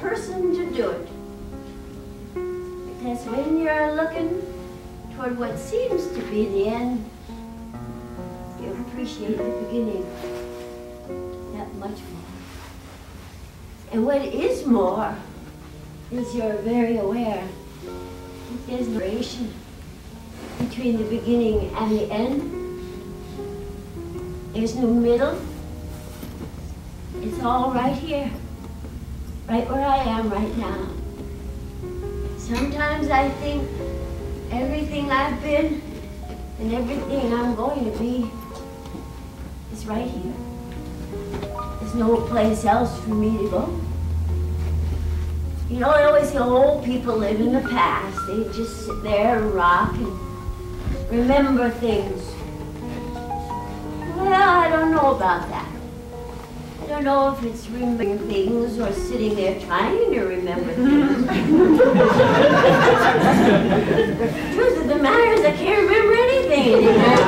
person to do it. Because when you're looking toward what seems to be the end, you appreciate the beginning that much more. And what is more is you're very aware that there's no relation between the beginning and the end. There's no middle. It's all right here, right where I am right now. Sometimes I think everything I've been and everything I'm going to be is right here. There's no place else for me to go. You know, I always say old people live in the past. They just sit there and rock and remember things. Well, I don't know about that. I don't know if it's remembering things or sitting there trying to remember things. The truth of the matter is I can't remember anything anymore.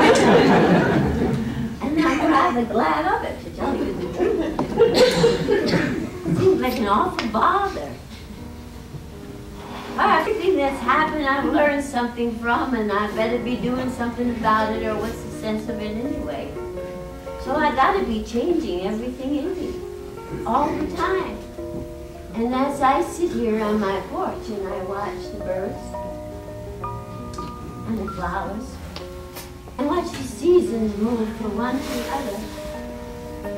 And I'm rather glad of it, to tell you the truth. It seems like an awful bother. Everything that's happened I've learned something from, and I better be doing something about it, or what's the sense of it anyway? So I gotta be changing everything in me, all the time. And as I sit here on my porch and I watch the birds and the flowers, and watch the seasons move from one to the other,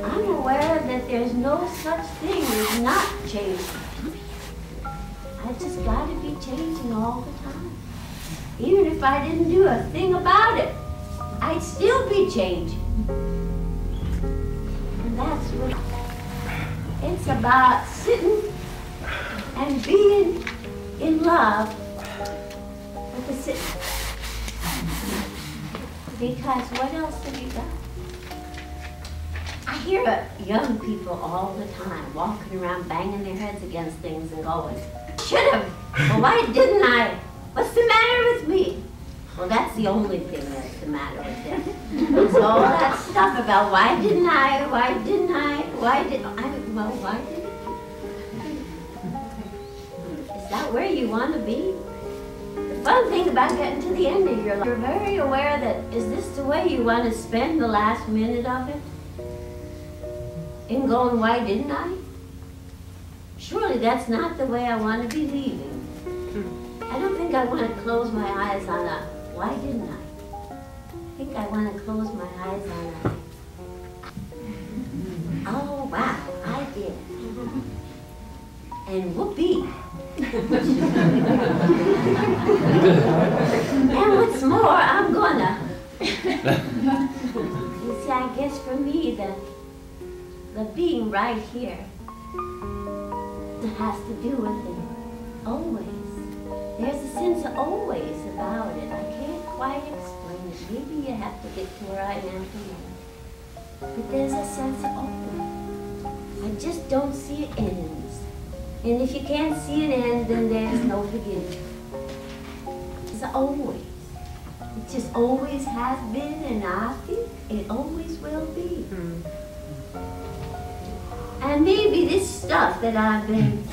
I'm aware that there's no such thing as not changing. I just gotta be changing all the time. Even if I didn't do a thing about it, I'd still be changing. That's what it's about, sitting and being in love with the sitting. Because what else have you got? I hear young people all the time walking around banging their heads against things and going, should have, well, why didn't I? What's the matter with me? Well, that's the only thing that's the matter with them. It's all that stuff about why didn't I, why didn't I, why did I, well, why didn't I? Is that where you want to be? The fun thing about getting to the end of your life, you're very aware that, is this the way you want to spend the last minute of it? In going, why didn't I? Surely that's not the way I want to be leaving. I don't think I want to close my eyes on a, why didn't I? I think I want to close my eyes on a, oh wow, I did. And whoopee. And what's more, I'm gonna. You see, I guess for me, the being right here has to do with it always. There's a sense of always about it. I can't quite explain it. Maybe you have to get to where I am to know. But there's a sense of always. I just don't see it ends. And if you can't see an end, then there's no beginning. It's always. It just always has been, and I think it always will be. And maybe this stuff that I've been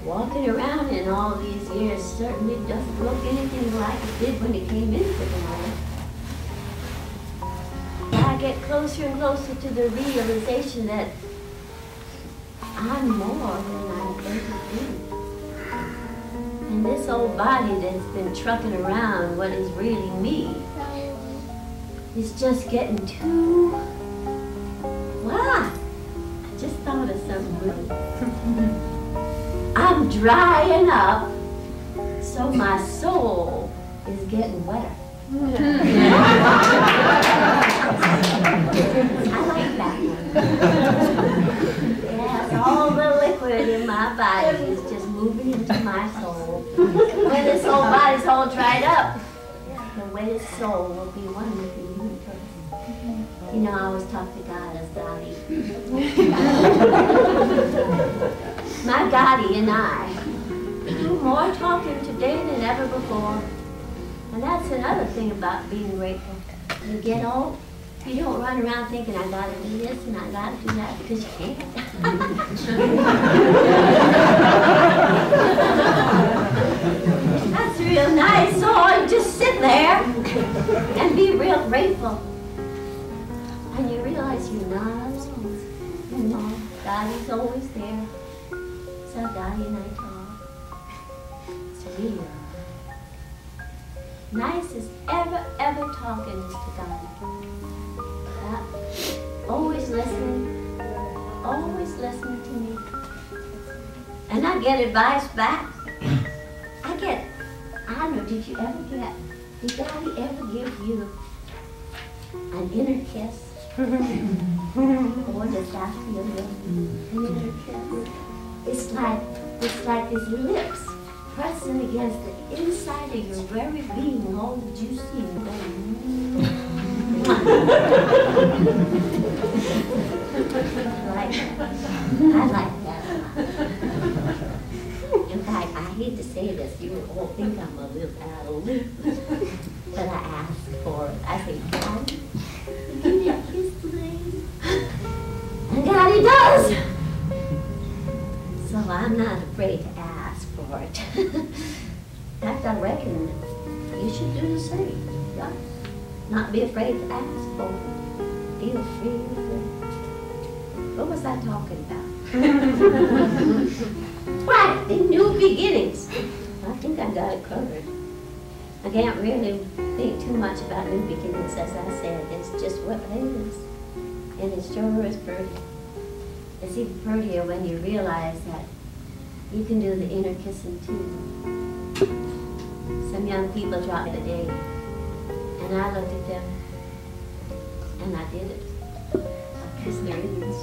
walking around in all these years certainly doesn't look anything like it did when it came into the life. I get closer and closer to the realization that I'm more than I've ever been. And this old body that's been trucking around what is really me is just getting too, wow. Just thought of something good. I'm drying up, so my soul is getting wetter. I like that one. Yes, all the liquid in my body is just moving into my soul. When this whole body's all dried up, the wettest soul will be one with you. You know, I always talk to God as Daddy. My Gotti and I do more talking today than ever before. And that's another thing about being grateful. You get old, you don't run around thinking, I gotta do this and I gotta do that, because you can't. Dottie and I talk. It's real. Nicest ever talking is to Dottie. Always listening to me. And I get advice back. I don't know, did Dottie ever give you an inner kiss? Or does that feel good? An inner kiss? It's like his lips pressing against the inside of your very being, all juicy and going. I like that a lot. In fact, I hate to say this, you all think I'm a little out of loop, but I ask for it. I say, Daddy, give me a kiss today. And Daddy does. So I'm not afraid to ask for it. In fact, I reckon you should do the same. Yeah? Not be afraid to ask for it. Feel free. What was I talking about? Right, the new beginnings. I think I got it covered. I can't really think too much about new beginnings, as I said. It's just what it is. And it sure is pretty. It's even prettier when you realize that you can do the inner kissing too. Some young people dropped it today, and I looked at them, and I did it. Kissed their ears.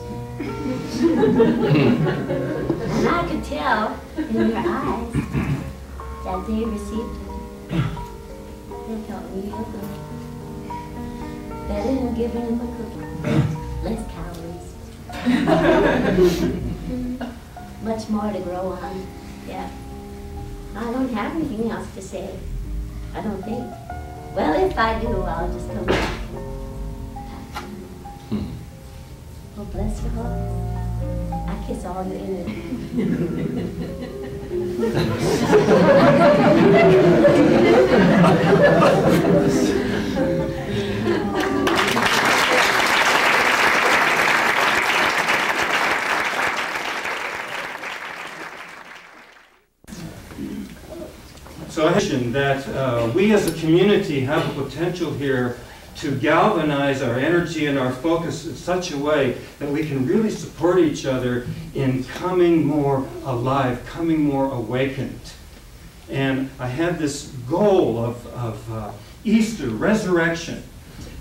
And I could tell in their eyes that they received it. They felt real good. Better than giving them a cookie. Less calories. Much more to grow on. Yeah. I don't have anything else to say. I don't think. Well, if I do, I'll just come back. Oh, bless your heart. I kiss all your energy. So I mentioned that we as a community have the potential here to galvanize our energy and our focus in such a way that we can really support each other in coming more alive, coming more awakened. And I had this goal of Easter, resurrection.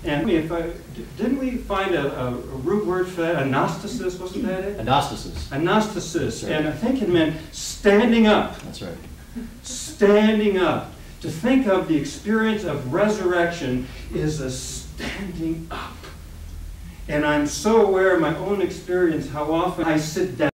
And didn't we find a root word for that? Anastasis, wasn't that it? Anastasis. Anastasis. Right. And I think it meant standing up. That's right. Standing up. To think of the experience of resurrection is a standing up. And I'm so aware of my own experience how often I sit down.